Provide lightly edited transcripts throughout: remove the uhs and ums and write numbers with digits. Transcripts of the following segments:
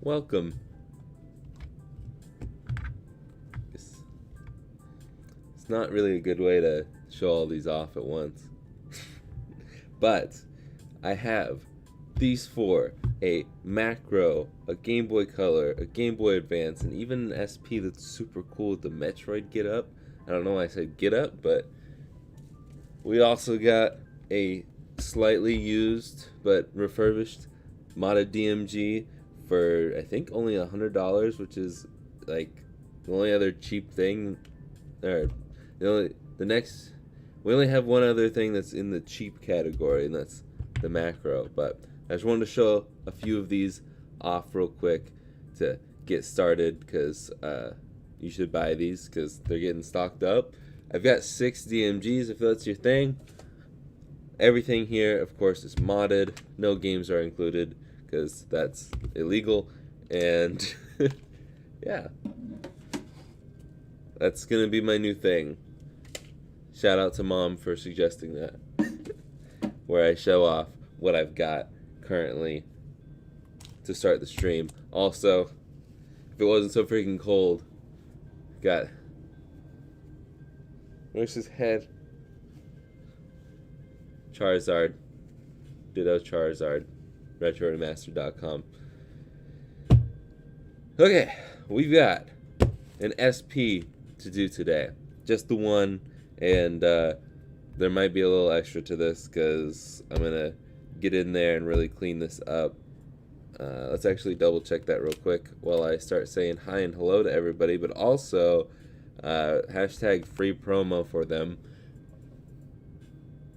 welcome. It's not really a good way to show all these off at once. But I have these four: a Macro, a Game Boy Color, a Game Boy Advance, and even an SP that's super cool with the Metroid get up. I don't know why I said get up, but we also got a slightly used but refurbished modded DMG for I think only $100, which is like the only other cheap thing. Or we only have one other thing that's in the cheap category, and that's the Macro. But I just wanted to show a few of these off real quick to get started, because you should buy these because they're getting stocked up. I've got 6 DMGs if that's your thing. Everything here, of course, is modded. No games are included because that's illegal. And yeah, that's going to be my new thing. Shout out to Mom for suggesting that. Where I show off what I've got currently to start the stream. Also, if it wasn't so freaking cold, got... Where's his head? Charizard. Ditto Charizard. RetroRemaster.com. Okay, we've got an SP to do today. Just the one, and there might be a little extra to this because I'm going to get in there and really clean this up. Let's actually double check that real quick while I start saying hi and hello to everybody, but also hashtag free promo for them.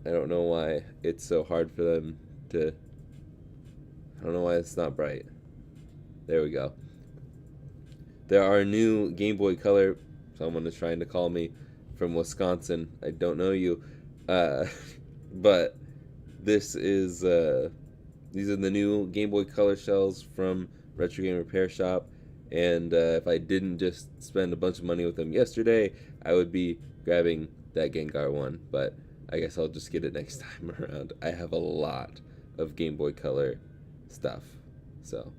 I don't know why it's so hard for them to... I don't know why it's not bright. There we go. There are new Game Boy Color... Someone is trying to call me from Wisconsin. I don't know you. But this is... these are the new Game Boy Color shells from Retro Game Repair Shop. And if I didn't just spend a bunch of money with them yesterday, I would be grabbing that Gengar one. But I guess I'll just get it next time around. I have a lot of Game Boy Color stuff, so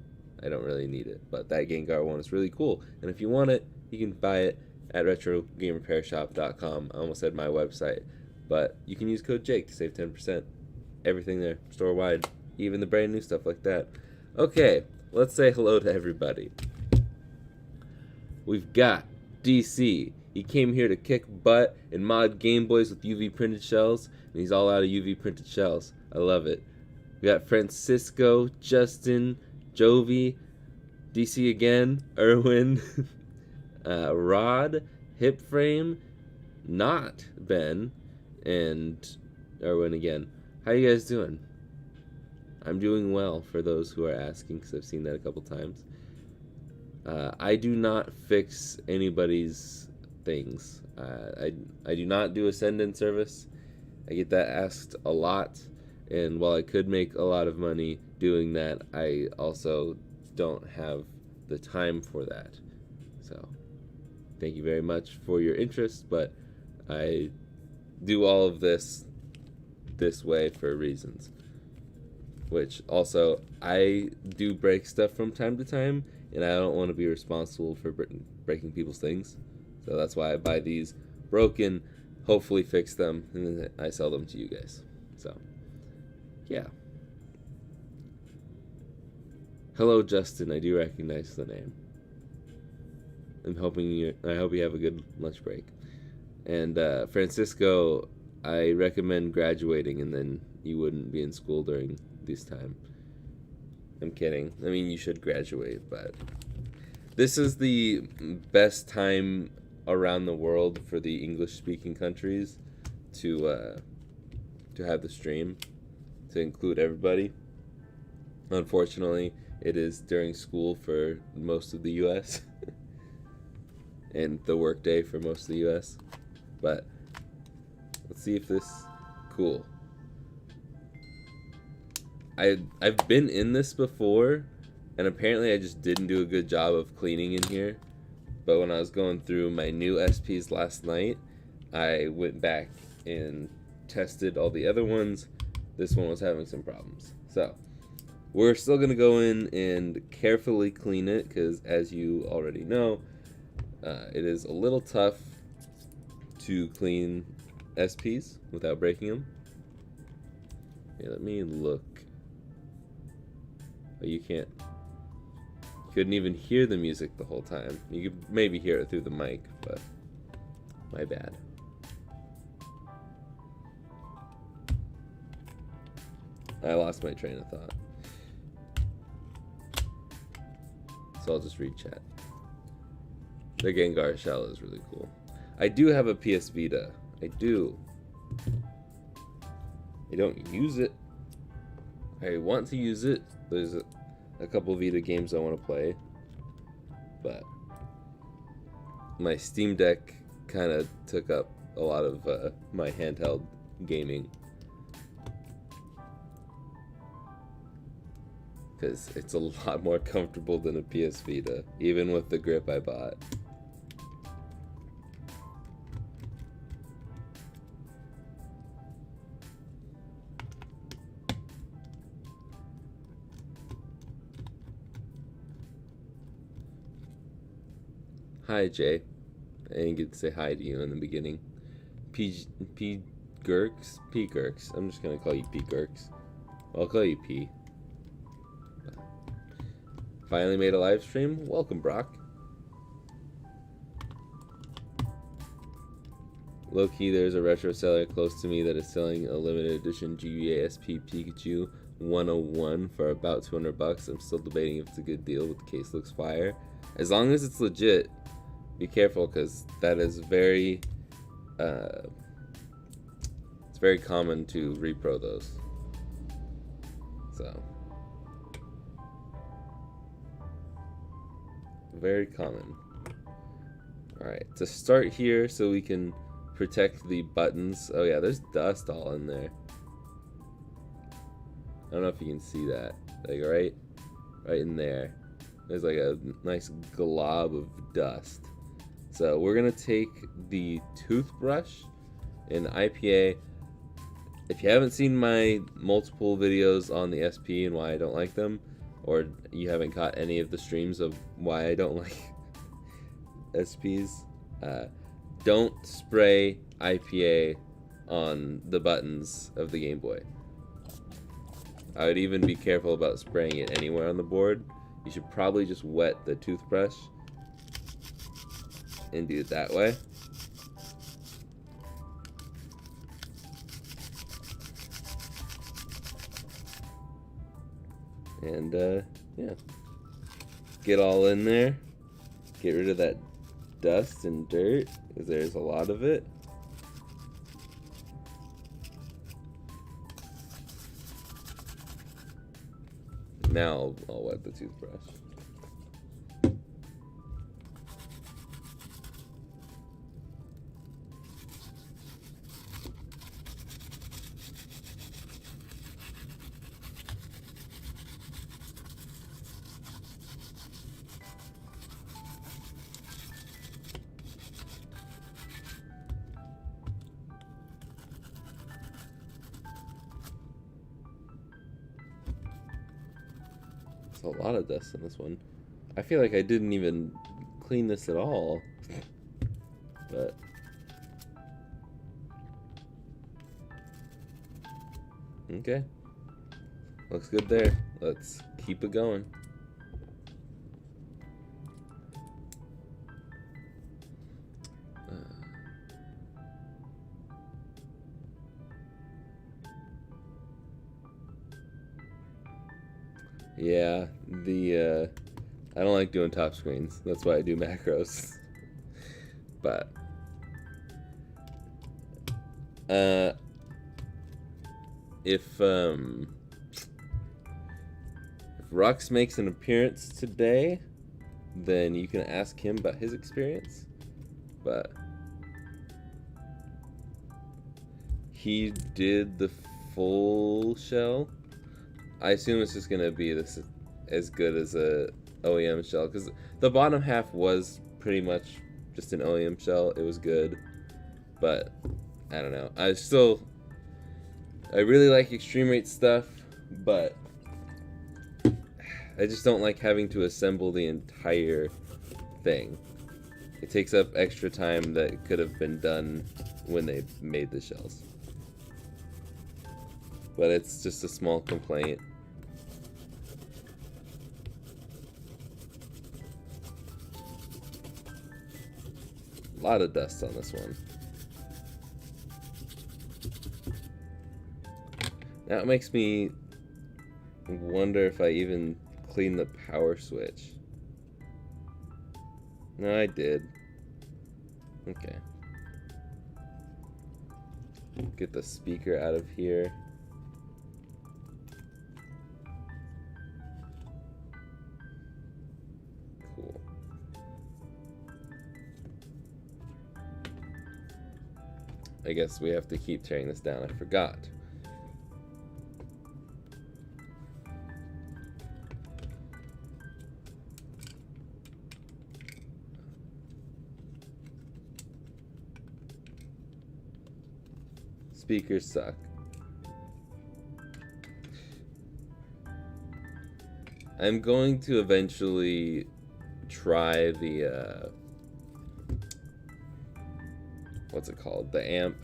I don't really need it. But that Gengar one is really cool. And if you want it, you can buy it at RetroGameRepairShop.com. I almost said my website. But you can use code Jake to save 10%. Everything there, store-wide. Even the brand new stuff like that. Okay, let's say hello to everybody. We've got DC. He came here to kick butt and mod Game Boys with UV printed shells, and he's all out of UV printed shells. I love it. We got Francisco, Justin, Jovi, DC again, Erwin, Rod, Hipframe, not Ben, and Erwin again. How you guys doing? I'm doing well, for those who are asking, because I've seen that a couple times. I do not fix anybody's things. I do not do a send-in service. I get that asked a lot, and while I could make a lot of money doing that, I also don't have the time for that. So, thank you very much for your interest, but I do all of this way for reasons. Which also, I do break stuff from time to time, and I don't want to be responsible for breaking people's things. So that's why I buy these broken, hopefully fix them, and then I sell them to you guys. So, yeah. Hello, Justin. I do recognize the name. I hope you have a good lunch break. And Francisco, I recommend graduating, and then you wouldn't be in school during this time. I'm kidding. I mean, you should graduate, but this is the best time around the world for the English-speaking countries to have the stream, to include everybody. Unfortunately, it is during school for most of the U.S. and the workday for most of the U.S. But let's see if this... Cool. I've been in this before, and apparently I just didn't do a good job of cleaning in here. But when I was going through my new SPs last night, I went back and tested all the other ones. This one was having some problems. So, We're still going to go in and carefully clean it because, as you already know, it is a little tough to clean SPs without breaking them. Okay, let me look. Oh, you couldn't even hear the music the whole time. You could maybe hear it through the mic, but my bad. I lost my train of thought. So I'll just read chat. The Gengar shell is really cool. I do have a PS Vita. I do. I don't use it. I want to use it. There's a couple Vita games I want to play. But my Steam Deck kind of took up a lot of my handheld gaming. Because it's a lot more comfortable than a PS Vita, even with the grip I bought. Hi, Jay. I didn't get to say hi to you in the beginning. P Gurks? P Gurks. I'm just going to call you P Gurks. I'll call you P. Finally made a live stream? Welcome, Brock. Low-key, there's a retro seller close to me that is selling a limited edition GBA SP Pikachu 101 for about $200. I'm still debating if it's a good deal, but the case looks fire. As long as it's legit, be careful, because that is very, it's very common to repro those. So, very common. Alright, to start here so we can protect the buttons. Oh yeah, there's dust all in there. I don't know if you can see that. Like right in there. There's like a nice glob of dust. So we're gonna take the toothbrush in IPA. If you haven't seen my multiple videos on the SP and why I don't like them, or you haven't caught any of the streams of why I don't like SPs, don't spray IPA on the buttons of the Game Boy. I would even be careful about spraying it anywhere on the board. You should probably just wet the toothbrush and do it that way. And yeah, get all in there, get rid of that dust and dirt, because there's a lot of it. Now I'll wet the toothbrush. There's a lot of dust in this one. I feel like I didn't even clean this at all. But okay. Looks good there. Let's keep it going. Yeah, I don't like doing top screens. That's why I do macros. But if Rux makes an appearance today, then you can ask him about his experience. But he did the full shell. I assume it's just gonna be this as good as a OEM shell, because the bottom half was pretty much just an OEM shell. It was good, but I don't know. I really like Extreme Rate stuff, but I just don't like having to assemble the entire thing. It takes up extra time that could have been done when they made the shells. But it's just a small complaint. A lot of dust on this one. Now it makes me wonder if I even cleaned the power switch. No, I did. Okay. Get the speaker out of here. Cool. I guess we have to keep tearing this down. I forgot. Speakers suck. I'm going to eventually try the what's it called? The amp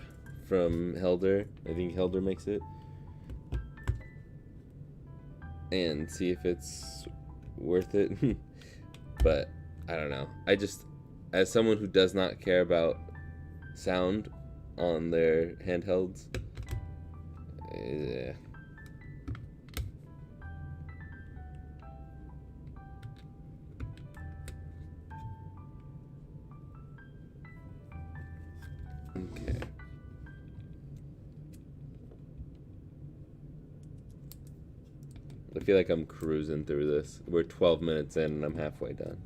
from Helder. I think Helder makes it. And see if it's worth it. But I don't know. I just, as someone who does not care about sound on their handhelds, okay. I feel like I'm cruising through this. We're 12 minutes in and I'm halfway done.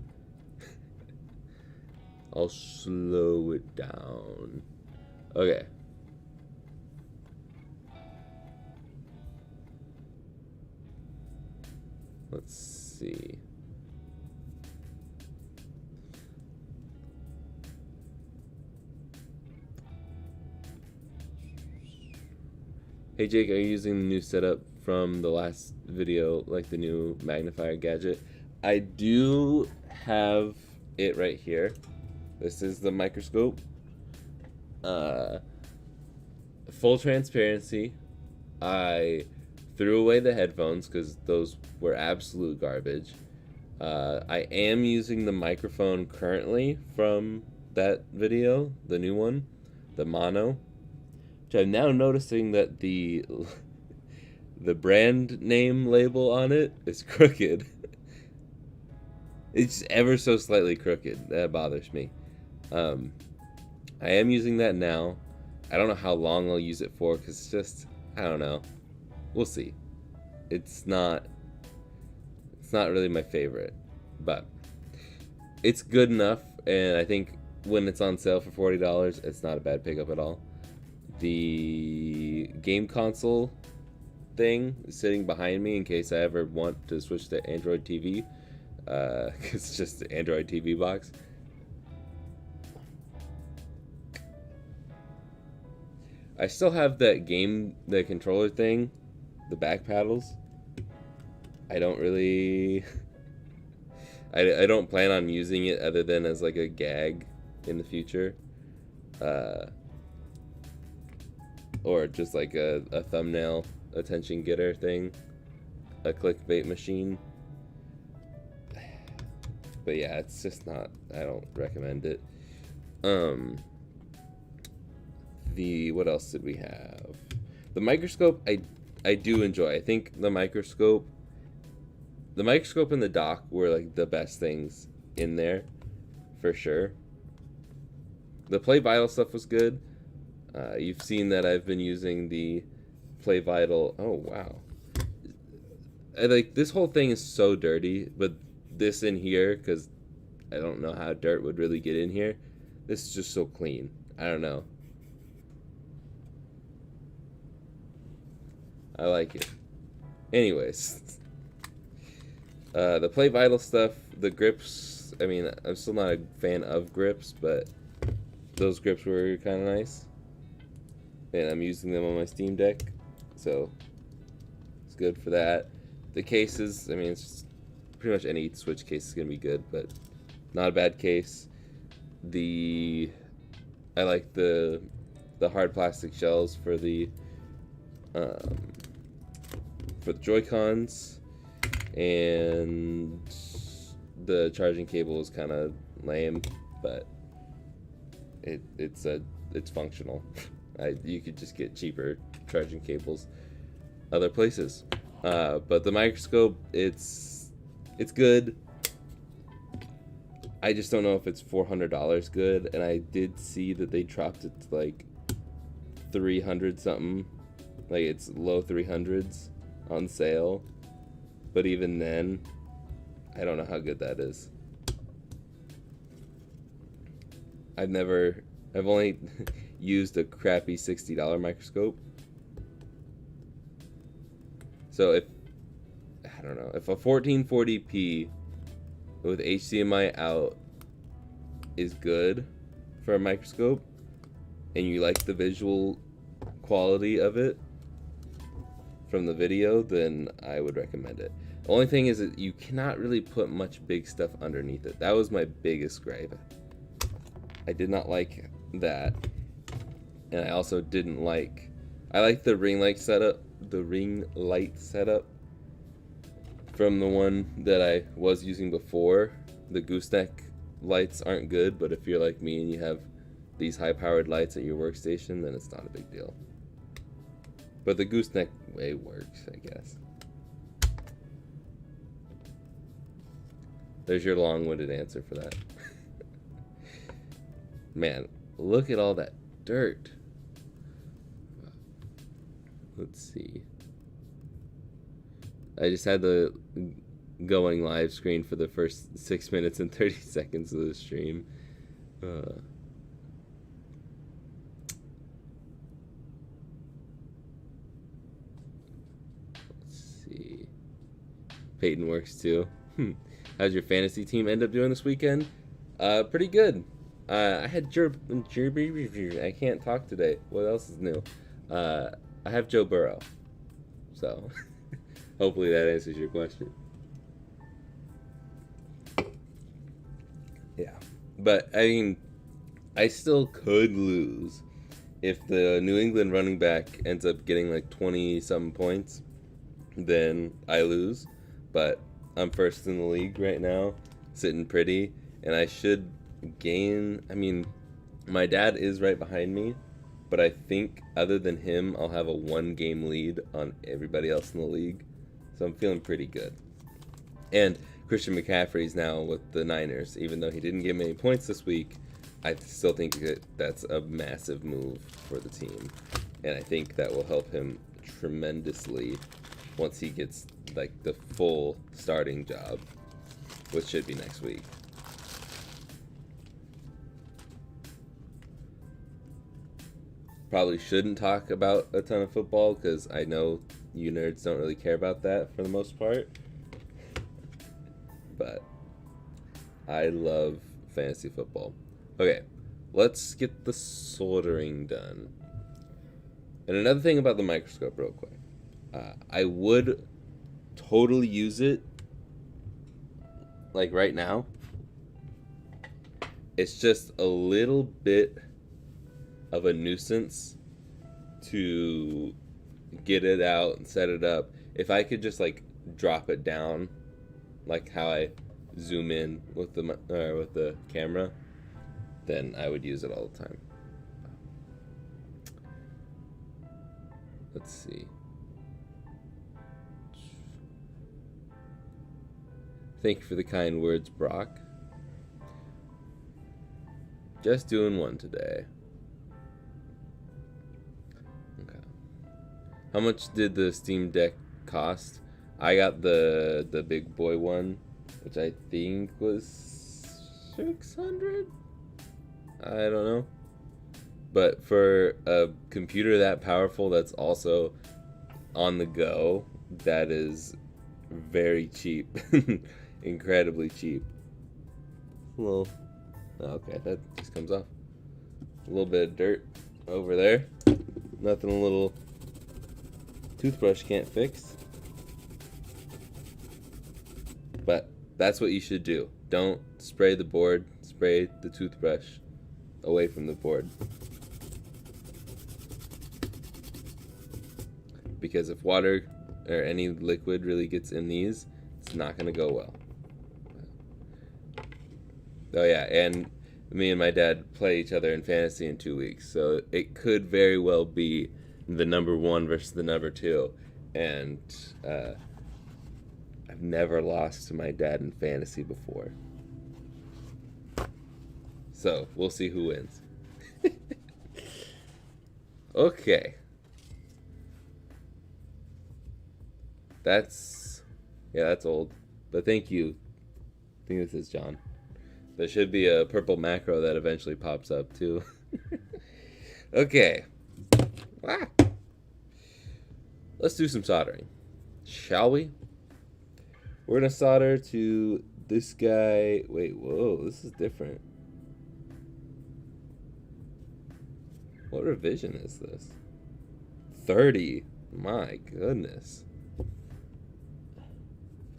I'll slow it down. Okay. Let's see. Hey Jake, are you using the new setup from the last video, like the new magnifier gadget? I do have it right here. This is the microscope. Full transparency, I threw away the headphones because those were absolute garbage. I am using the microphone currently from that video, the new one, the mono, which I'm now noticing that the brand name label on it is crooked. It's ever so slightly crooked. That bothers me. I am using that now. I don't know how long I'll use it for because it's just, I don't know. We'll see. It's not really my favorite, but it's good enough, and I think when it's on sale for $40, it's not a bad pickup at all. The game console thing is sitting behind me in case I ever want to switch to Android TV. It's just the Android TV box. I still have that the controller thing, the back paddles. I don't really... I don't plan on using it other than as like a gag in the future. Or just like a thumbnail attention getter thing. A clickbait machine. But yeah, it's just not, I don't recommend it. What else did we have? The microscope I do enjoy. I think the microscope and the dock were like the best things in there for sure. The Play Vital stuff was good. You've seen that I've been using the Play Vital. Oh wow. Like this whole thing is so dirty, but this in here, because I don't know how dirt would really get in here, this is just so clean. I don't know. I like it. Anyways, the Play Vital stuff, the grips, I mean, I'm still not a fan of grips, but those grips were kind of nice. And I'm using them on my Steam Deck, so it's good for that. The cases, I mean, it's just pretty much any Switch case is gonna be good, but not a bad case. I like the hard plastic shells for the Joy-Cons, and the charging cable is kind of lame, but it's functional. You could just get cheaper charging cables other places. But the microscope, it's good. I just don't know if it's $400 good, and I did see that they dropped it to like 300 something, like it's low 300s on sale. But even then, I don't know how good that is. I've only used a crappy $60 microscope. So if a 1440p with HDMI out is good for a microscope, and you like the visual quality of it from the video, then I would recommend it. The only thing is that you cannot really put much big stuff underneath it. That was my biggest gripe. I did not like that, and I also didn't like. I like the ring light setup. From the one that I was using before. The gooseneck lights aren't good, but if you're like me and you have these high-powered lights at your workstation, then it's not a big deal. But the gooseneck way works, I guess. There's your long-winded answer for that. Man, look at all that dirt. Let's see. I just had the going live screen for the first 6 minutes and 30 seconds of the stream. Let's see. Peyton works too. How'd your fantasy team end up doing this weekend? Pretty good. I had I can't talk today. What else is new? I have Joe Burrow. So, hopefully that answers your question. Yeah. But, I mean, I still could lose if the New England running back ends up getting like 20-something points. Then I lose. But I'm first in the league right now, sitting pretty. And I should gain. I mean, my dad is right behind me. But I think, other than him, I'll have a 1-game lead on everybody else in the league. So I'm feeling pretty good. And Christian McCaffrey's now with the Niners. Even though he didn't get many points this week, I still think that that's a massive move for the team. And I think that will help him tremendously once he gets like the full starting job, which should be next week. Probably shouldn't talk about a ton of football because I know you nerds don't really care about that for the most part. But I love fantasy football. Okay, let's get the soldering done. And another thing about the microscope real quick. I would totally use it like right now. It's just a little bit of a nuisance to get it out and set it up. If I could just like drop it down, like how I zoom in with the camera, then I would use it all the time. Let's see. Thank you for the kind words, Brock. Just doing one today. How much did the Steam Deck cost? I got the big boy one, which I think was $600? I don't know. But for a computer that powerful that's also on the go, that is very cheap. Incredibly cheap. Well, okay, that just comes off. A little bit of dirt over there. Nothing a little toothbrush can't fix. But That's what you should do. Don't spray the board. Spray the toothbrush away from the board. Because if water or any liquid really gets in these, it's not going to go well. Oh yeah, and me and my dad play each other in fantasy in 2 weeks, so it could very well be the number 1 versus the number 2, and I've never lost to my dad in fantasy before. So, we'll see who wins. Okay. That's old. But thank you. I think this is John. There should be a purple macro that eventually pops up, too. Okay. Ah. Let's do some soldering. Shall we? We're going to solder to this guy. Wait, whoa, this is different. What revision is this? 30. My goodness.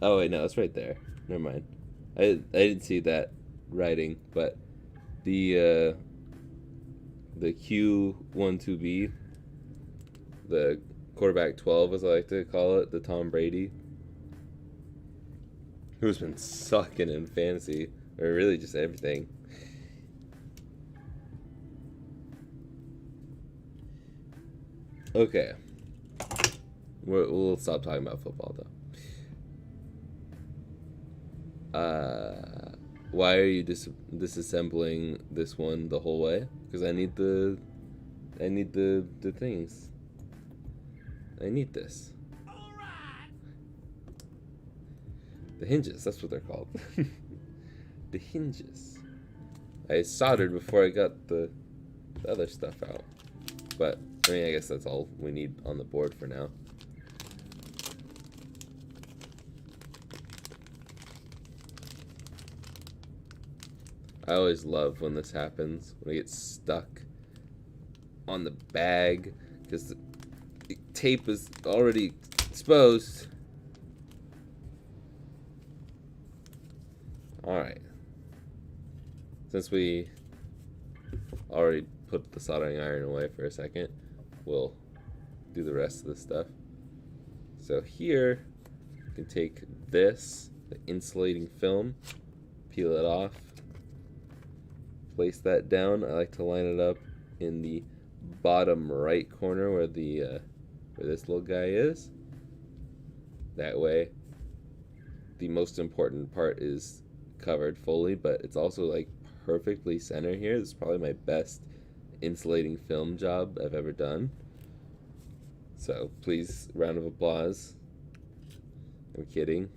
Oh, wait, no, it's right there. Never mind. I didn't see that writing, but the Q12B, the quarterback 12, as I like to call it, the Tom Brady, who's been sucking in fantasy, or really just everything. Okay. We'll stop talking about football, though. Why are you disassembling this one the whole way? Because I need the things. I need this. The hinges, that's what they're called. The hinges. I soldered before I got the other stuff out. But, I mean, I guess that's all we need on the board for now. I always love when this happens, when I get stuck on the bag, because the tape is already exposed. Alright. Since we already put the soldering iron away for a second, we'll do the rest of the stuff. So here, you can take this, the insulating film, peel it off, place that down. I like to line it up in the bottom right corner where the where this little guy is. That way, the most important part is covered fully, but it's also like perfectly centered here. This is probably my best insulating film job I've ever done. So please, round of applause. I'm kidding.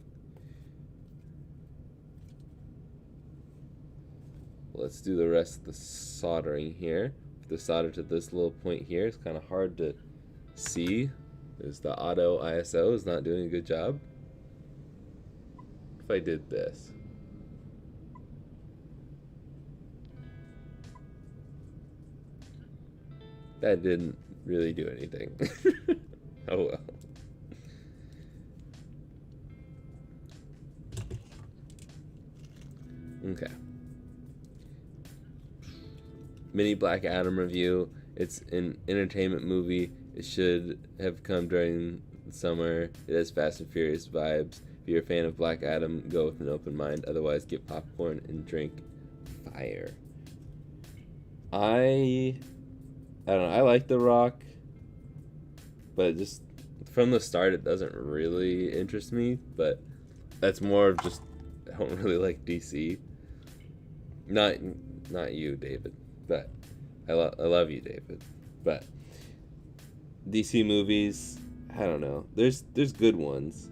Let's do the rest of the soldering here. The solder to this little point here is kind of hard to see. There's the auto ISO is not doing a good job. If I did this. That didn't really do anything. Oh well. Okay. Mini Black Adam review. It's an entertainment movie. It should have come during the summer. It has Fast and Furious vibes. If you're a fan of Black Adam, go with an open mind. Otherwise, get popcorn and drink fire. I don't know. I like The Rock, but just from the start, it doesn't really interest me. But that's more of just I don't really like DC. Not you, David. But I love you, David. But DC movies, I don't know. There's good ones,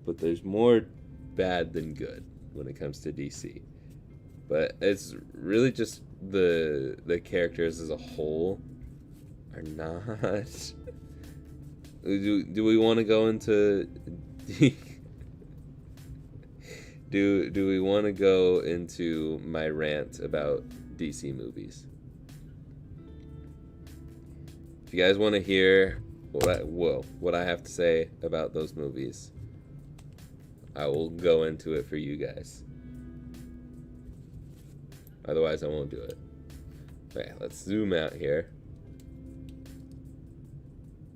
but there's more bad than good when it comes to DC. But it's really just the characters as a whole are not. Do we want to go into? Do we want to go into my rant about DC movies? If you guys want to hear what I have to say about those movies, I will go into it for you guys. Otherwise, I won't do it. Okay, let's zoom out here.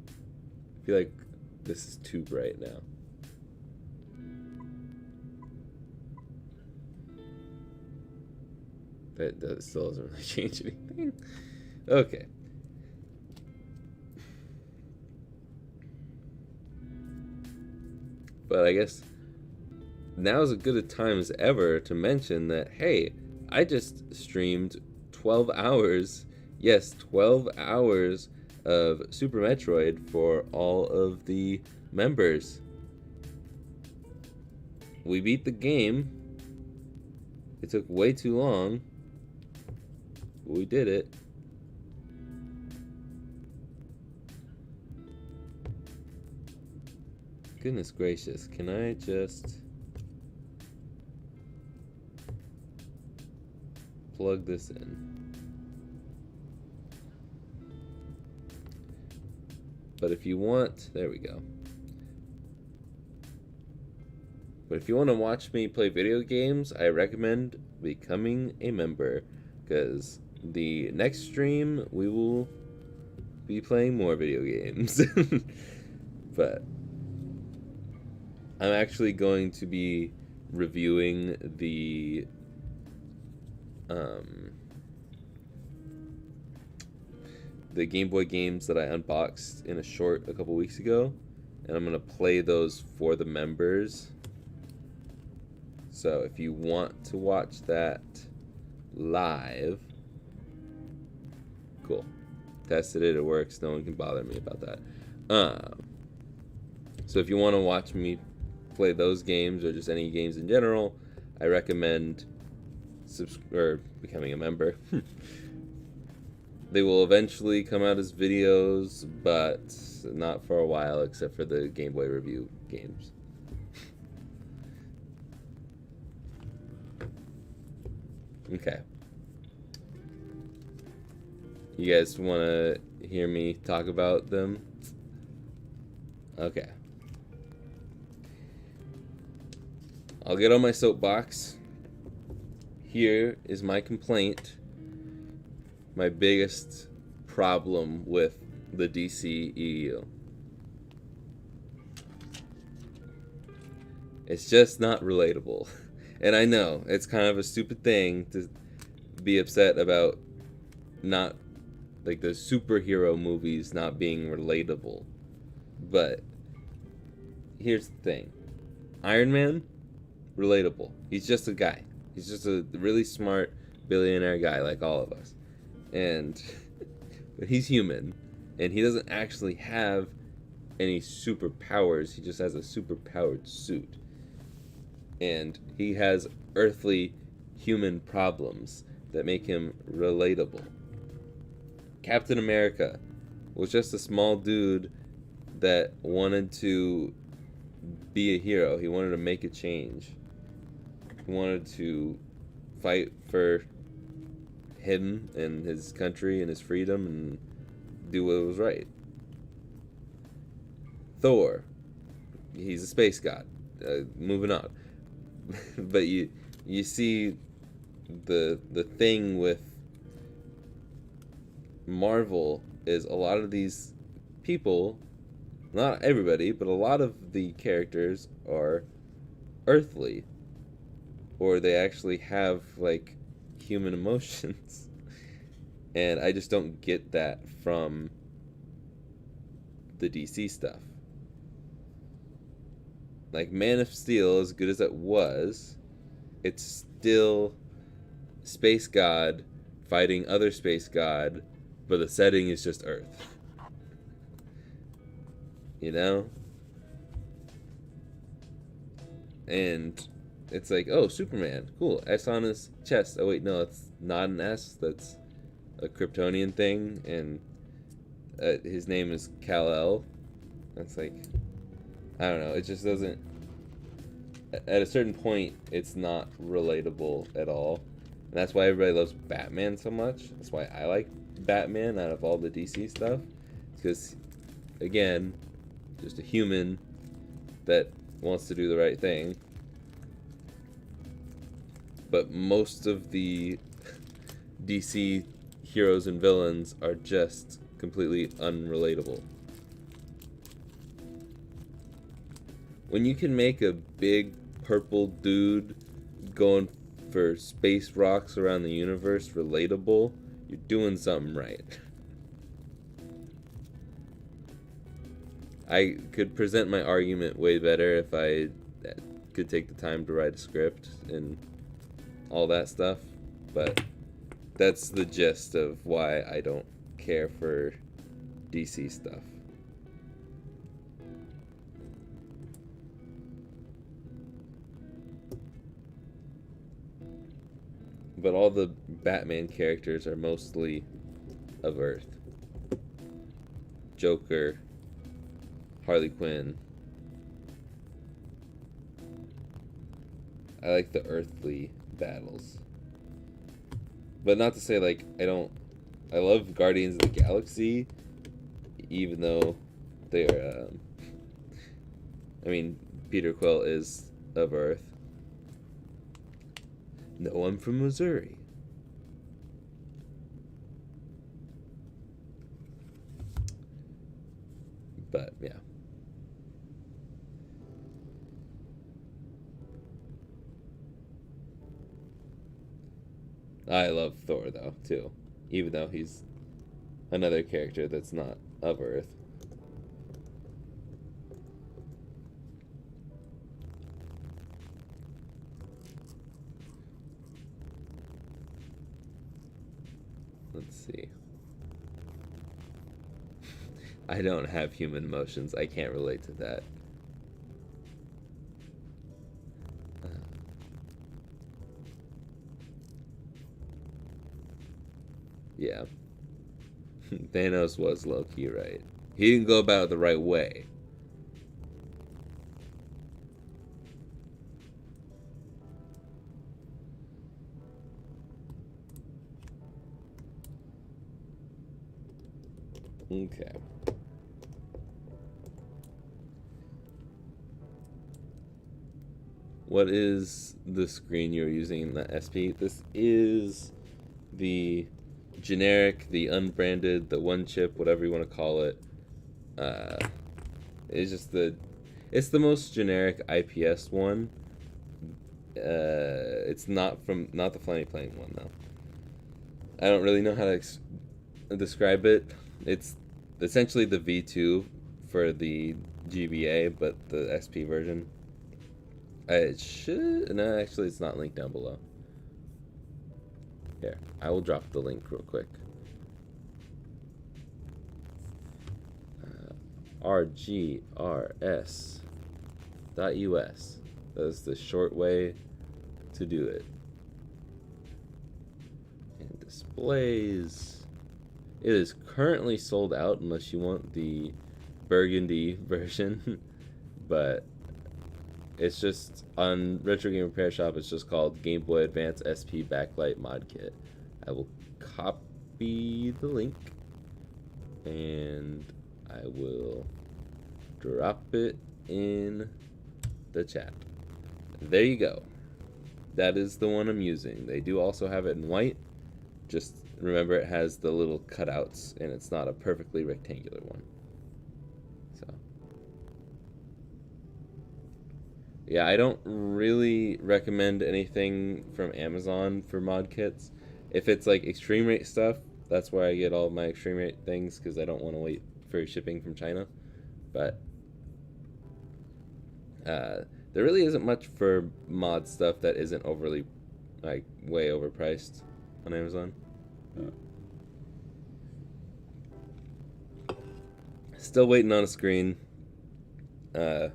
I feel like this is too bright now. That still doesn't really change anything. Okay. But I guess now is as good a time as ever to mention that, hey, I just streamed 12 hours, yes, 12 hours of Super Metroid for all of the members. We beat the game. It took way too long, but we did it. Goodness gracious, can I just plug this in? But if you want, there we go. But if you want to watch me play video games, I recommend becoming a member, because the next stream we will be playing more video games. But I'm actually going to be reviewing the Game Boy games that I unboxed in a short a couple weeks ago, and I'm gonna play those for the members. So if you want to watch that live, cool. Tested it, it works. No one can bother me about that. So if you want to watch me play those games or just any games in general, I recommend becoming a member. They will eventually come out as videos, but not for a while, except for the Game Boy review games. Okay. You guys want to hear me talk about them? Okay. I'll get on my soapbox. Here is my complaint. My biggest problem with the DCEU. It's just not relatable. And I know, it's kind of a stupid thing to be upset about not, like, the superhero movies not being relatable. But here's the thing. Iron Man, relatable. He's just a guy. He's just a really smart billionaire guy like all of us. But he's human, and he doesn't actually have any superpowers. He just has a superpowered suit. And he has earthly human problems that make him relatable. Captain America was just a small dude that wanted to be a hero. He wanted to make a change. He wanted to fight for him and his country and his freedom and do what was right. Thor, he's a space god. Moving on. But you see the thing with Marvel is a lot of these people, not everybody, but a lot of the characters are earthly, or they actually have like human emotions. And I just don't get that from the DC stuff. Like, Man of Steel, as good as it was, it's still space god fighting other space god, but the setting is just Earth. You know? And it's like, oh, Superman, cool, S on his chest. Oh wait, no, it's not an S, that's a Kryptonian thing, and his name is Kal-El. That's like, I don't know, it just doesn't, at a certain point, it's not relatable at all. And that's why everybody loves Batman so much. That's why I like Batman out of all the DC stuff. Because, again, just a human that wants to do the right thing. but most of the DC heroes and villains are just completely unrelatable. When you can make a big purple dude going for space rocks around the universe relatable, you're doing something right. I could present my argument way better if I could take the time to write a script and all that stuff, but that's the gist of why I don't care for DC stuff. But all the Batman characters are mostly of Earth. Joker, Harley Quinn. I like the earthly battles. But not to say, like, I love Guardians of the Galaxy, even though they are, I mean, Peter Quill is of Earth. No, I'm from Missouri. But, yeah. I love Thor, though, too. Even though he's another character that's not of Earth. Let's see. I don't have human emotions. I can't relate to that. Yeah. Thanos was low-key right. He didn't go about it the right way. Okay. What is the screen you're using in the SP? This is the generic, the unbranded, the one chip, whatever you want to call it. It's just it's the most generic IPS one. It's not the Flanny Plane one though. I don't really know how to describe it. It's essentially the V2 for the GBA, but the SP version. It should... No, actually, it's not linked down below. Here, I will drop the link real quick. rgrs.us. That is the short way to do it. And displays. It is currently sold out unless you want the burgundy version, but it's just on Retro Game Repair Shop. It's just called Game Boy Advance SP Backlight Mod Kit. I will copy the link and I will drop it in the chat. There you go. That is the one I'm using. They do also have it in white. Just remember it has the little cutouts and it's not a perfectly rectangular one. So yeah, I don't really recommend anything from Amazon for mod kits. If it's like extreme rate stuff, that's where I get all my extreme rate things because I don't want to wait for shipping from China. But there really isn't much for mod stuff that isn't overly, like, way overpriced on Amazon. Still waiting on a screen. I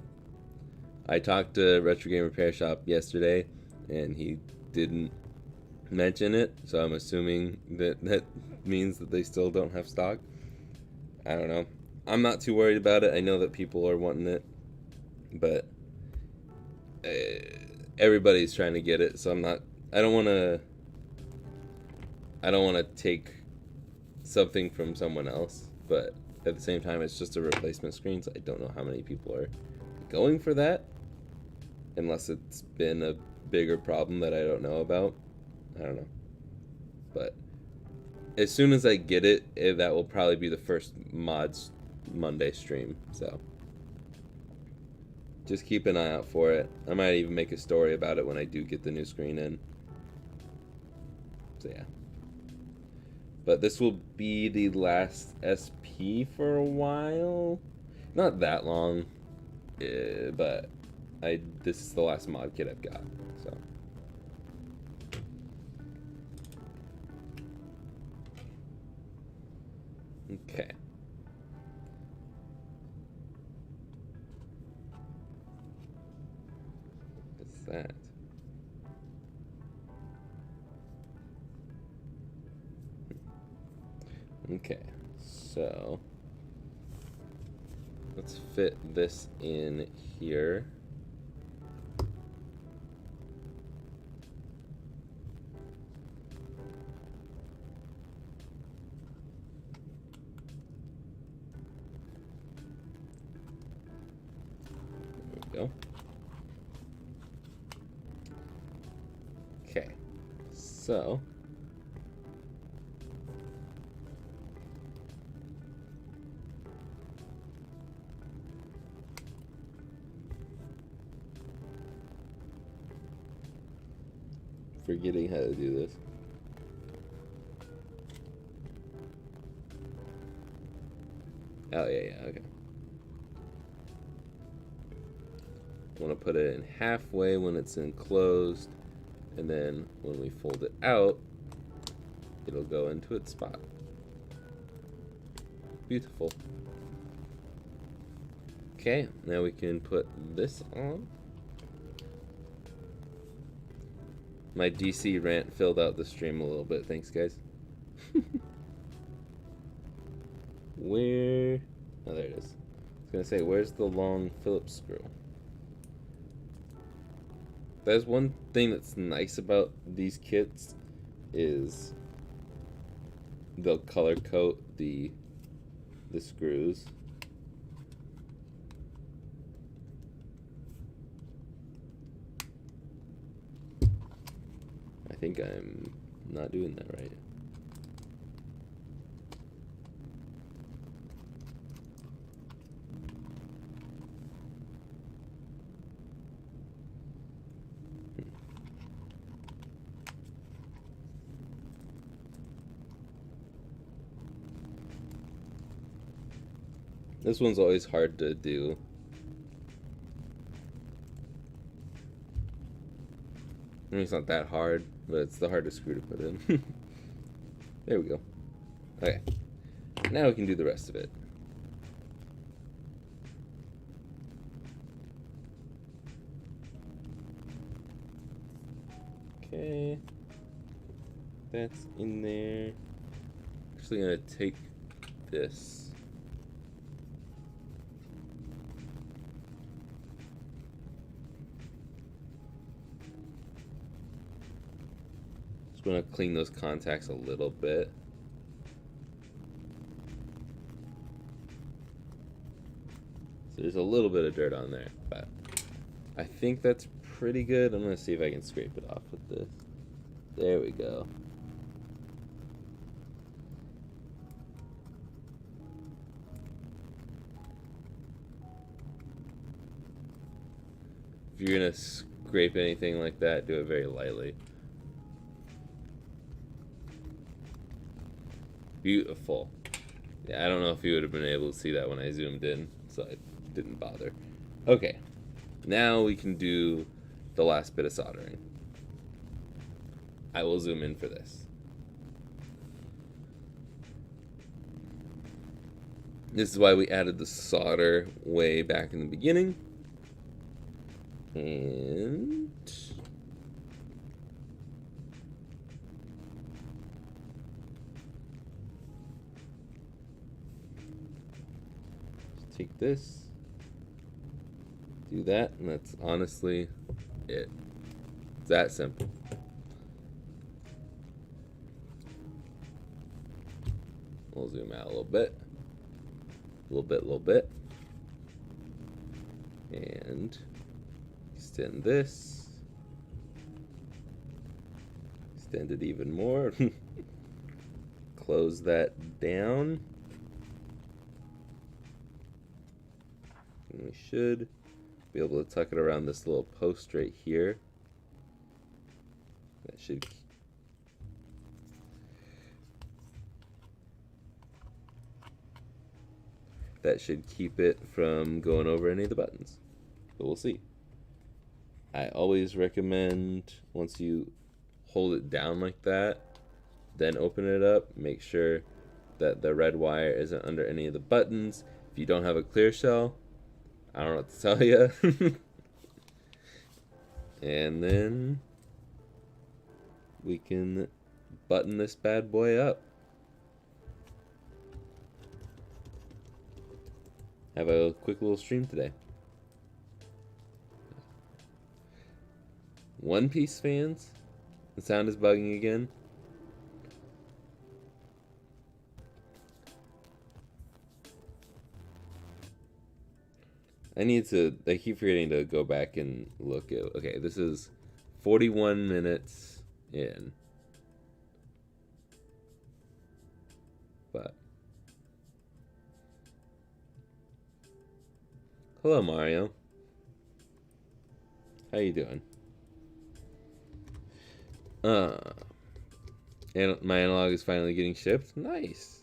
talked to Retro Game Repair Shop yesterday, and he didn't mention it, so I'm assuming that means that they still don't have stock. I don't know. I'm not too worried about it. I know that people are wanting it, but everybody's trying to get it, so I don't want to take something from someone else, but at the same time, it's just a replacement screen, so I don't know how many people are going for that, unless it's been a bigger problem that I don't know about. I don't know. But as soon as I get it, that will probably be the first Mods Monday stream. So just keep an eye out for it. I might even make a story about it when I do get the new screen in. So yeah. But this will be the last SP for a while. Not that long, but this is the last mod kit I've got. So okay. What's that? Okay, so let's fit this in here. There we go. Okay, so forgetting how to do this. Oh, yeah, okay. Want to put it in halfway when it's enclosed, and then when we fold it out, it'll go into its spot. Beautiful. Okay, now we can put this on. My DC rant filled out the stream a little bit. Thanks, guys. Where? Oh, there it is. I was gonna say, where's the long Phillips screw? That's one thing that's nice about these kits is they'll color coat the screws. I think I'm not doing that right. This one's always hard to do. I mean, it's not that hard, but it's the hardest screw to put in. There we go. Okay. Now we can do the rest of it. Okay. That's in there. Actually gonna take this. Just gonna clean those contacts a little bit. So there's a little bit of dirt on there, but I think that's pretty good. I'm gonna see if I can scrape it off with this. There we go. If you're gonna scrape anything like that, do it very lightly. Beautiful. Yeah, I don't know if you would have been able to see that when I zoomed in, so I didn't bother. Okay, now we can do the last bit of soldering. I will zoom in for this. This is why we added the solder way back in the beginning. And take this, do that, and that's honestly it. It's that simple. We'll zoom out a little bit, and extend this, extend it even more. Close that down. And we should be able to tuck it around this little post right here. That should keep it from going over any of the buttons. But we'll see. I always recommend, once you hold it down like that, then open it up, make sure that the red wire isn't under any of the buttons. If you don't have a clear shell, I don't know what to tell you. And then we can button this bad boy up. Have a quick little stream today. One Piece fans, the sound is bugging again. I keep forgetting to go back and look at, okay, this is 41 minutes in. But hello, Mario. How you doing? And my analog is finally getting shipped. Nice.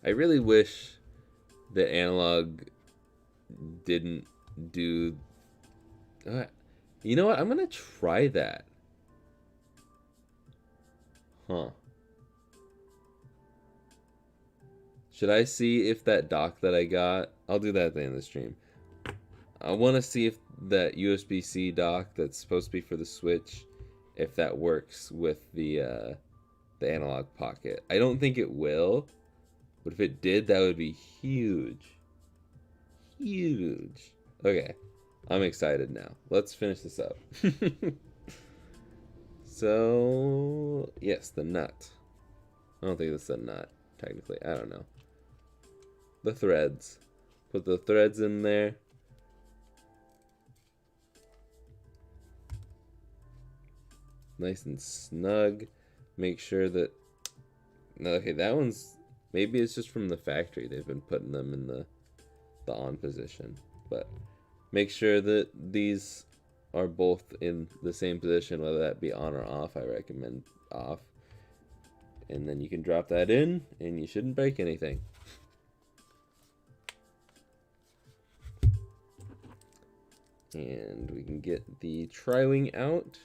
I really wish that analog didn't do. You know what? I'm gonna try that. Huh. Should I see if that dock that I got? I'll do that at the end of the stream. I want to see if that USB-C dock that's supposed to be for the Switch, if that works with the analog pocket. I don't think it will, but if it did, that would be huge. Huge. Okay, I'm excited now. Let's finish this up. So, yes, the nut. I don't think that's a nut, technically. I don't know. The threads. Put the threads in there. Nice and snug. Make sure that... Okay, that one's... Maybe it's just from the factory. They've been putting them in the on position. But make sure that these are both in the same position, whether that be on or off. I recommend off. And then you can drop that in, and you shouldn't break anything. And we can get the tri-wing out.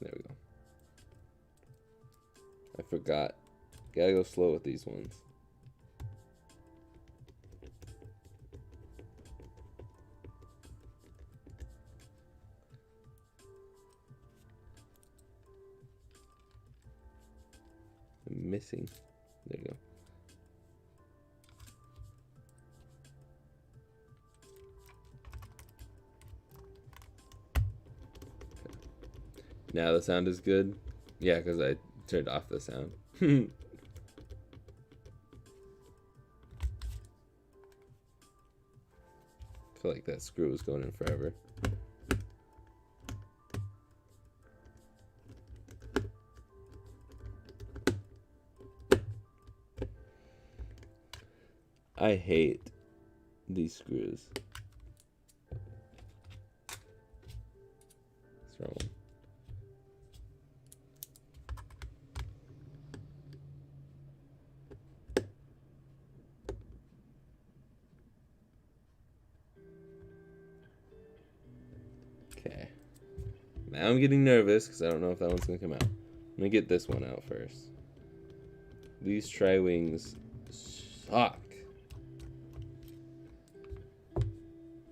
There we go. I forgot. Gotta go slow with these ones. I'm missing. There you go. Now the sound is good. Yeah, because I turned off the sound. I feel like that screw is going in forever. I hate these screws. What's wrong? Okay. Now I'm getting nervous because I don't know if that one's going to come out. Let me get this one out first. These tri-wings suck.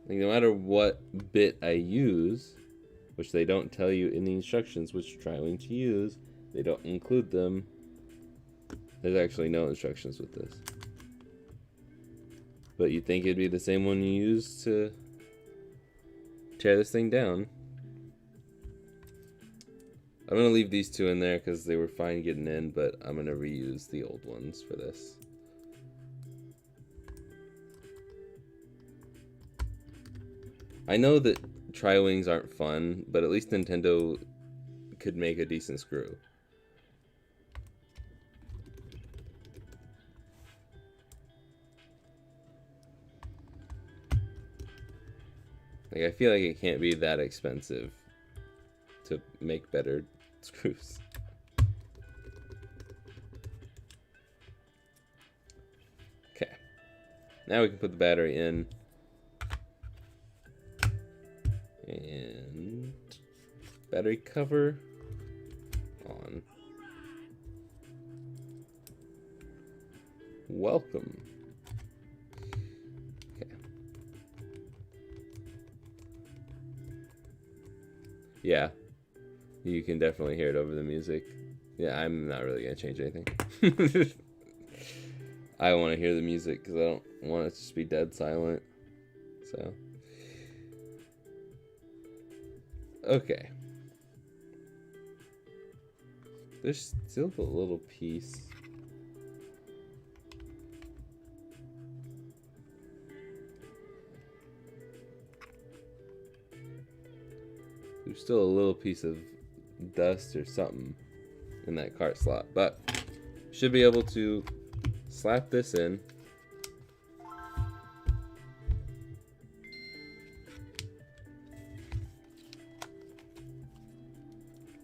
Like, no matter what bit I use, which they don't tell you in the instructions which tri-wing to use, they don't include them. There's actually no instructions with this. But you'd think it'd be the same one you used to tear this thing down. I'm going to leave these two in there because they were fine getting in, but I'm going to reuse the old ones for this. I know that tri-wings aren't fun, but at least Nintendo could make a decent screw. Like, I feel like it can't be that expensive to make better screws. Okay. Now we can put the battery in. And battery cover on. Welcome. Okay. Yeah, you can definitely hear it over the music. Yeah, I'm not really gonna change anything. I want to hear the music because I don't want it to just be dead silent. So, okay. There's still a little piece. There's still a little piece of dust or something in that cart slot, but should be able to slap this in.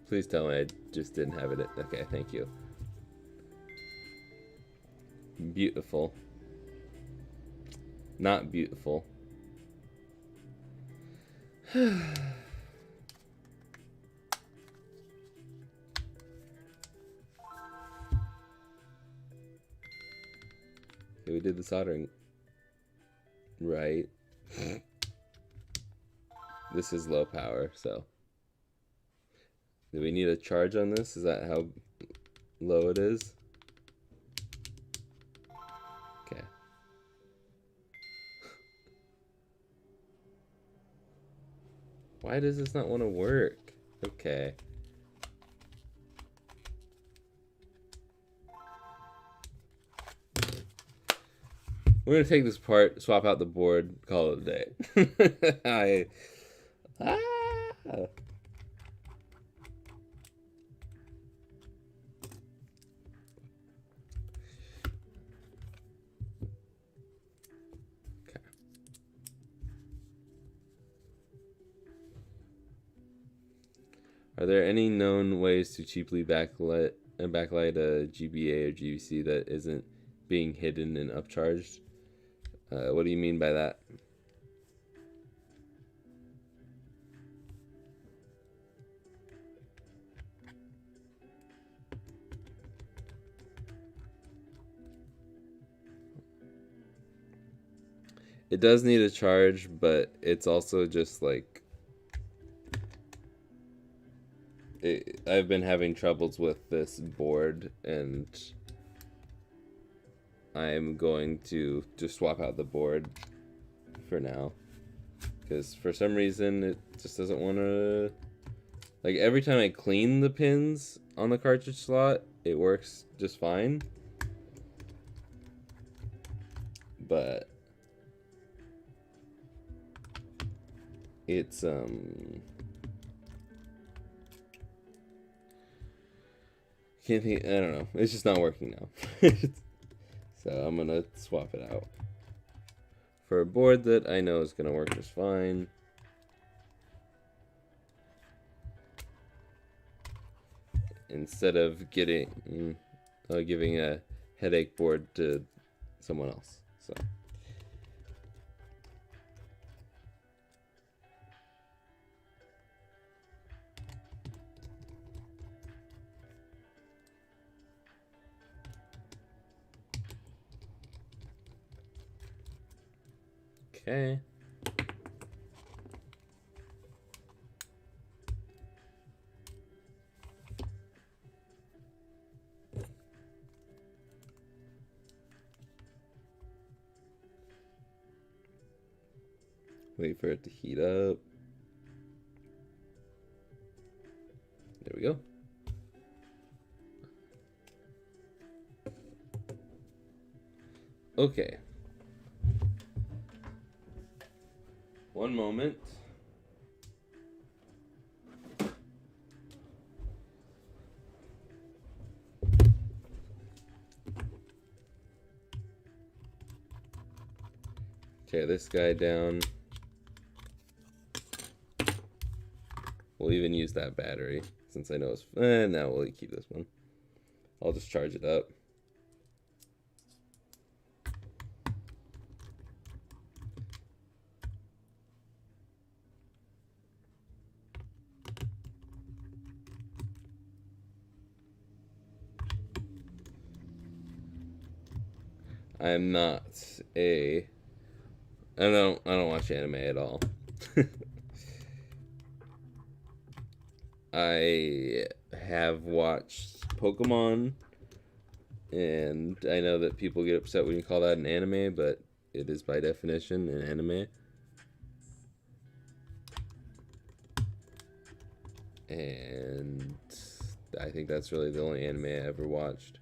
Please tell me I just didn't have it. Okay, thank you. Beautiful. Not beautiful. Okay, we did the soldering right. This is low power, so. Do we need a charge on this? Is that how low it is? Okay. Why does this not want to work? Okay. We're gonna take this apart, swap out the board, call it a day. Okay. Are there any known ways to cheaply backlight a GBA or GBC that isn't being hidden and upcharged? What do you mean by that? It does need a charge, but it's also just like I've been having troubles with this board, and I'm going to just swap out the board for now, because for some reason it just doesn't want to. Like, every time I clean the pins on the cartridge slot, it works just fine, but it's can't think. I don't know. It's just not working now. So I'm gonna swap it out for a board that I know is gonna work just fine. Instead of giving a headache board to someone else. So. Okay. Wait for it to heat up. There we go. Okay. One moment. Tear this guy down. We'll even use that battery since I know it's... no, we'll keep this one. I'll just charge it up. I'm not a... I don't watch anime at all. I have watched Pokemon, and I know that people get upset when you call that an anime, but it is by definition an anime. And I think that's really the only anime I ever watched.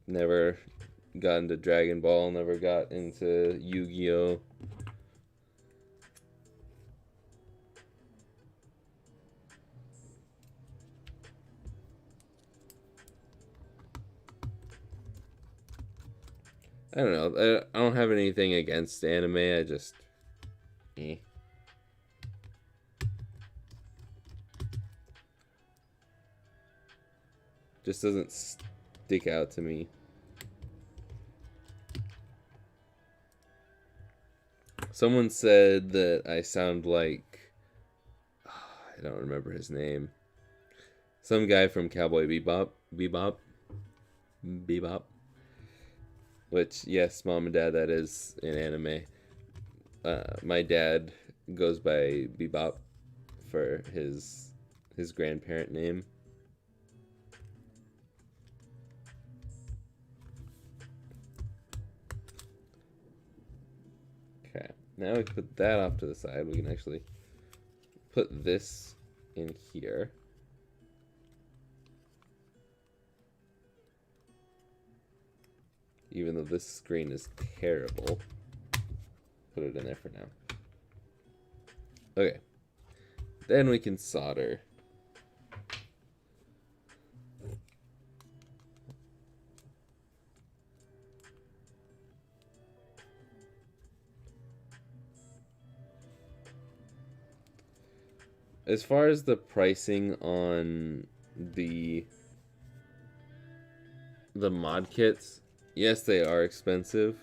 Never got into Dragon Ball, never got into Yu-Gi-Oh! I don't know. I don't have anything against anime. I just... Just doesn't stick out to me. Someone said that I sound like... I don't remember his name. Some guy from Cowboy Bebop. Bebop. Which, yes, Mom and Dad, that is an anime. My dad goes by Bebop for his grandparent name. Okay, now we put that off to the side. We can actually put this in here. Even though this screen is terrible. Put it in there for now. Okay. Then we can solder. As far as the pricing on the mod kits, yes, they are expensive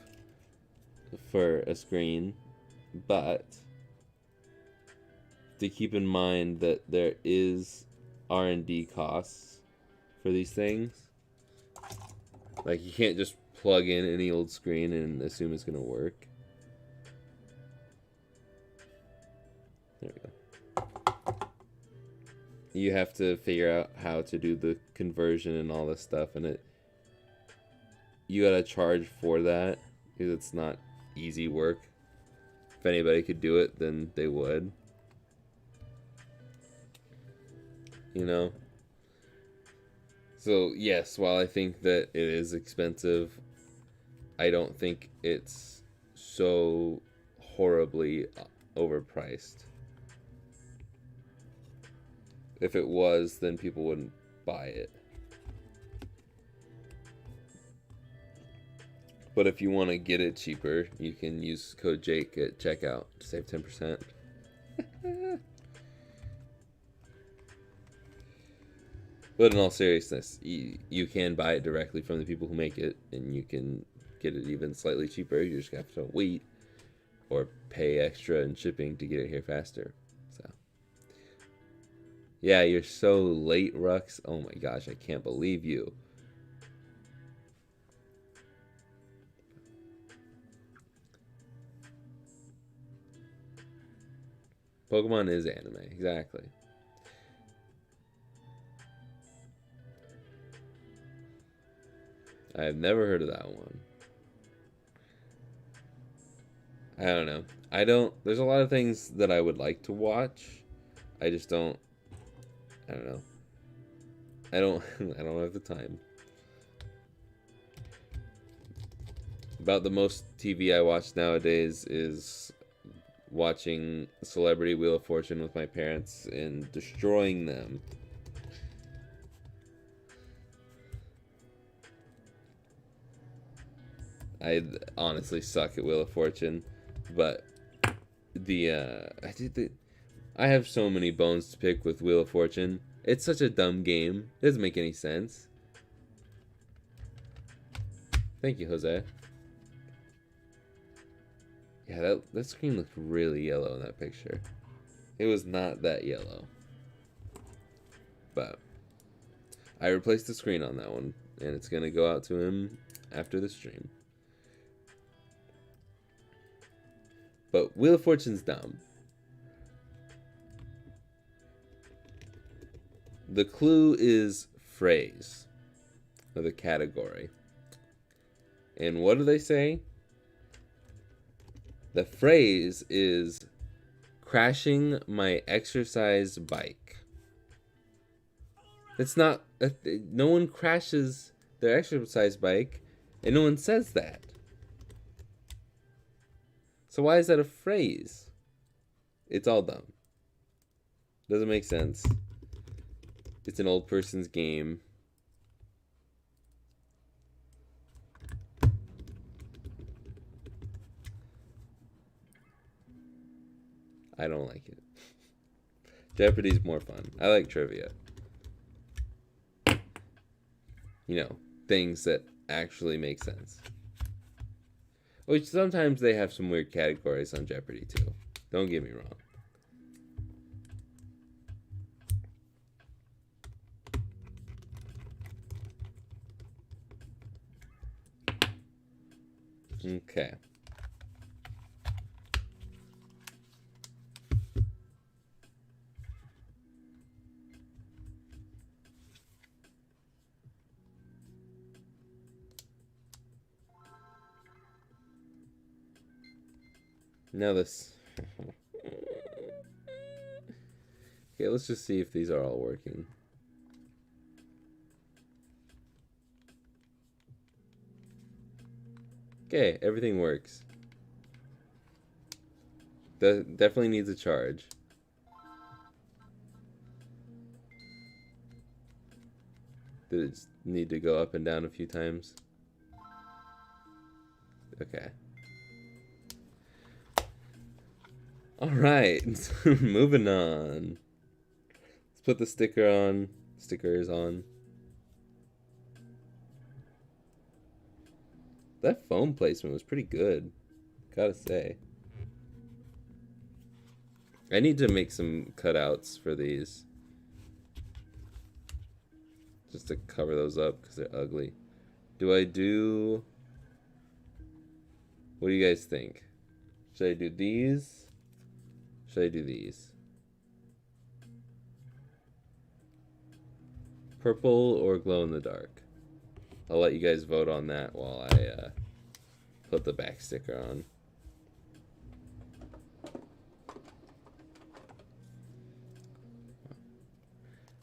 for a screen, but to keep in mind that there is R&D costs for these things. Like, you can't just plug in any old screen and assume it's going to work. There we go. You have to figure out how to do the conversion and all this stuff, and you gotta charge for that because it's not easy work. If anybody could do it, then they would. You know? So, yes, while I think that it is expensive, I don't think it's so horribly overpriced. If it was, then people wouldn't buy it. But if you want to get it cheaper, you can use code Jake at checkout to save 10%. But in all seriousness, you can buy it directly from the people who make it, and you can get it even slightly cheaper. You just have to wait or pay extra in shipping to get it here faster. So, yeah, you're so late, Rux. Oh my gosh, I can't believe you. Pokemon is anime, exactly. I've never heard of that one. I don't know. I don't. There's a lot of things that I would like to watch. I just don't. I don't know. I don't. I don't have the time. About the most TV I watch nowadays is watching Celebrity Wheel of Fortune with my parents and destroying them. I honestly suck at Wheel of Fortune, but I have so many bones to pick with Wheel of Fortune. It's such a dumb game. It doesn't make any sense. Thank you, Jose. Yeah, that screen looked really yellow in that picture. It was not that yellow. But I replaced the screen on that one, and it's going to go out to him after the stream. But Wheel of Fortune's dumb. The clue is phrase, or the category. And what do they say? The phrase is crashing my exercise bike. It's not, no one crashes their exercise bike, and no one says that. So why is that a phrase? It's all dumb. Doesn't make sense. It's an old person's game. I don't like it. Jeopardy's more fun. I like trivia. You know, things that actually make sense. Which sometimes they have some weird categories on Jeopardy too. Don't get me wrong. Okay. Now this. Okay, let's just see if these are all working. Okay, everything works. Definitely needs a charge. Did it need to go up and down a few times? Okay. Alright, moving on. Let's put the stickers on. That foam placement was pretty good, gotta say. I need to make some cutouts for these. Just to cover those up because they're ugly. What do you guys think? Should I do these? Should I do these? Purple or glow in the dark? I'll let you guys vote on that while I put the back sticker on.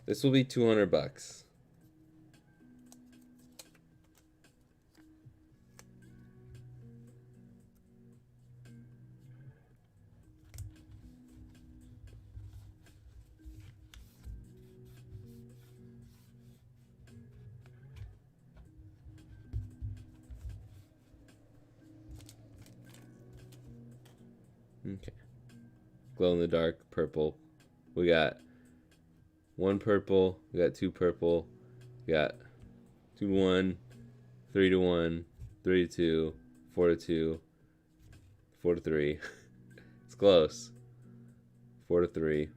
This will be $200. Okay. Glow in the dark, purple. We got one purple, we got two purple, we got 2 to 1, 3 to 1, 3 to 2, 4 to 2, 4 to 3. It's close. 4 to 3.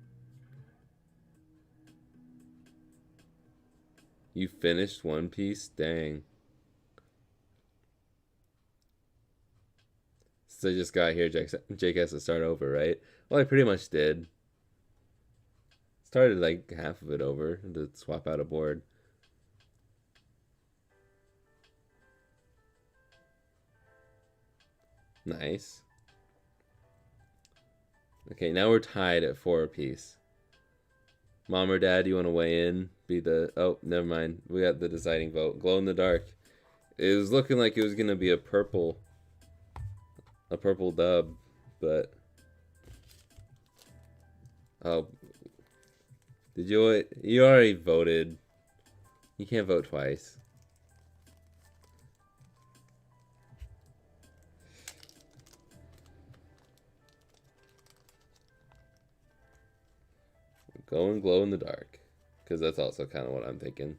You finished One Piece? Dang. So I just got here, Jake has to start over, right? Well, I pretty much did. Started like half of it over to swap out a board. Nice. Okay, now we're tied at 4 apiece. Mom or Dad, you want to weigh in? Be the... Oh, never mind. We got the deciding vote. Glow in the dark. It was looking like it was going to be a purple dub, but... Oh. Did you... You already voted. You can't vote twice. Go and glow in the dark, because that's also kind of what I'm thinking.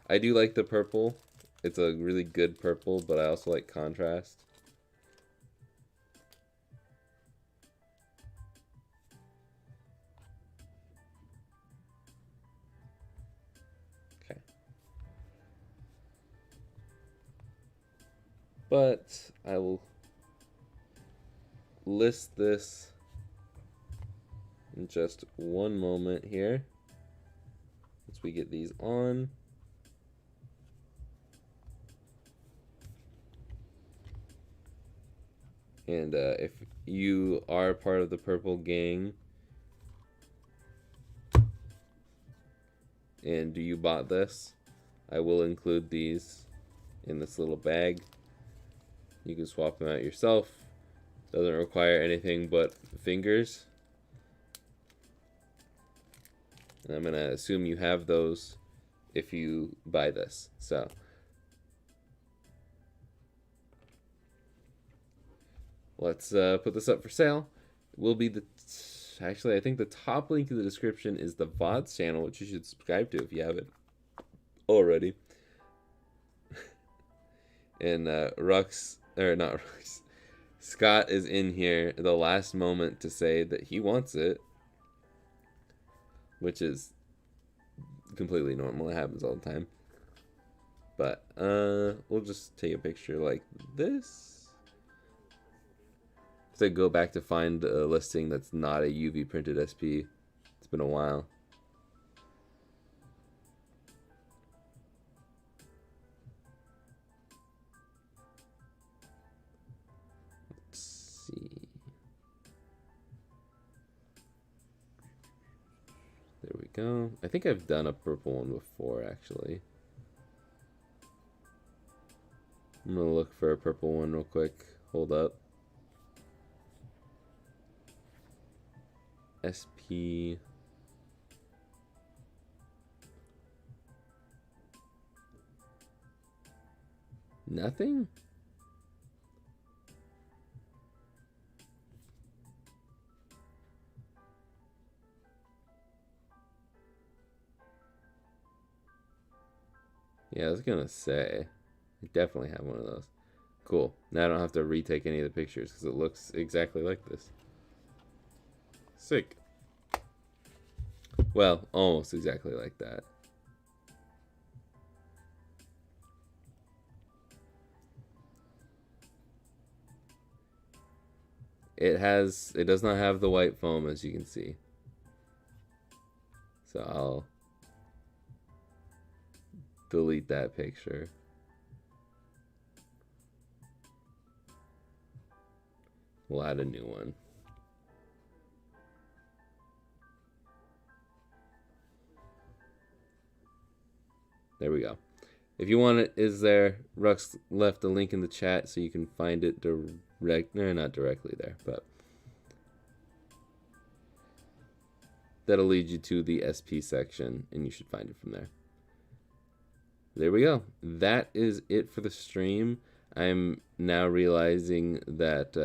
I do like the purple. It's a really good purple, but I also like contrast. Okay. But I will list this in just one moment here. Once we get these on. And if you are part of the purple gang and you bought this, I will include these in this little bag. You can swap them out yourself. Doesn't require anything but fingers. And I'm going to assume you have those if you buy this. So let's put this up for sale. It will be the... Actually, I think the top link in the description is the VODs channel, which you should subscribe to if you haven't already. And Rux, or not Rux, Scott is in here at the last moment to say that he wants it. Which is completely normal. It happens all the time. But we'll just take a picture like this. So go back to find a listing that's not a UV printed SP. It's been a while. Let's see. There we go. I think I've done a purple one before, actually. I'm gonna look for a purple one real quick. Hold up. SP. Nothing? Yeah, I was gonna say, I definitely have one of those. Cool. Now I don't have to retake any of the pictures because it looks exactly like this. Sick. Well, almost exactly like that. It does not have the white foam, as you can see. So I'll delete that picture. We'll add a new one. There we go. If you want it, is there? Rux left a link in the chat so you can find it not directly there, but that'll lead you to the SP section and you should find it from there. There we go. That is it for the stream. I'm now realizing that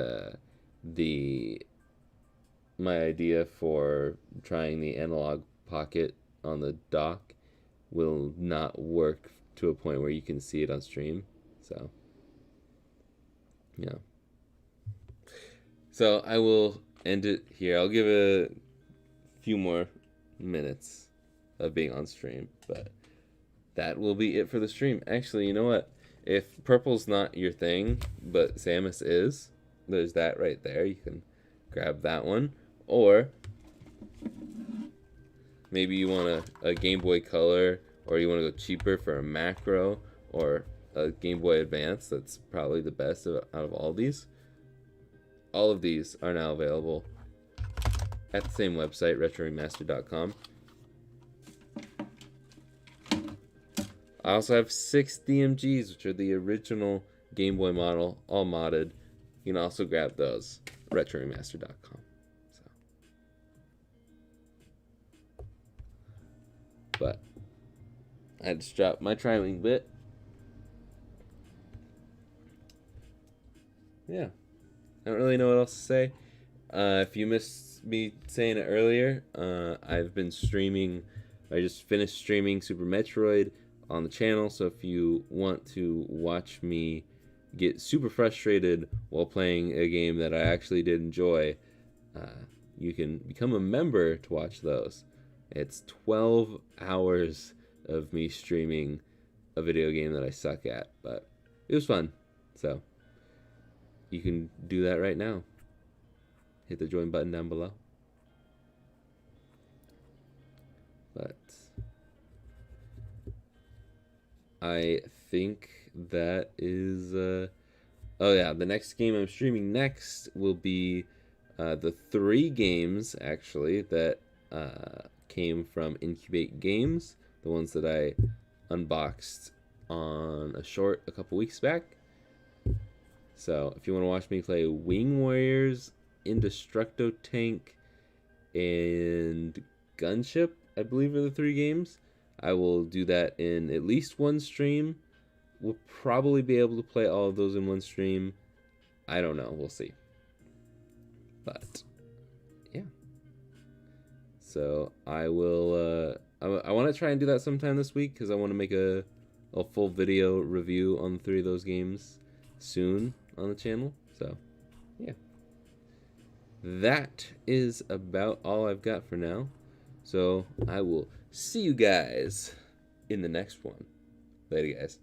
my idea for trying the analog pocket on the dock will not work to a point where you can see it on stream. So, yeah. So I will end it here. I'll give a few more minutes of being on stream, but that will be it for the stream. Actually, you know what? If purple's not your thing, but Samus is, there's that right there. You can grab that one. Or maybe you want a Game Boy Color, or you want to go cheaper for a macro, or a Game Boy Advance. That's probably the best out of all these. All of these are now available at the same website, retroremaster.com. I also have 6 DMGs, which are the original Game Boy model, all modded. You can also grab those, retroremaster.com. So. But I just dropped my tri-wing bit. Yeah, I don't really know what else to say. If you missed me saying it earlier, I've been streaming. I just finished streaming Super Metroid on the channel, so if you want to watch me get super frustrated while playing a game that I actually did enjoy, you can become a member to watch those. It's 12 hours of me streaming a video game that I suck at, but it was fun. So you can do that right now. Hit the join button down below. But I think that is oh yeah, the next game I'm streaming next will be the 3 games actually that came from Incubate Games, the ones that I unboxed on a short a couple weeks back. So if you want to watch me play Wing Warriors, Indestructo Tank, and Gunship, I believe are the 3 games, I will do that in at least one stream. We'll probably be able to play all of those in one stream. I don't know. We'll see. But yeah. So I will. I want to try and do that sometime this week because I want to make a full video review on the 3 of those games soon on the channel. So yeah. That is about all I've got for now. So I will see you guys in the next one. Later, guys.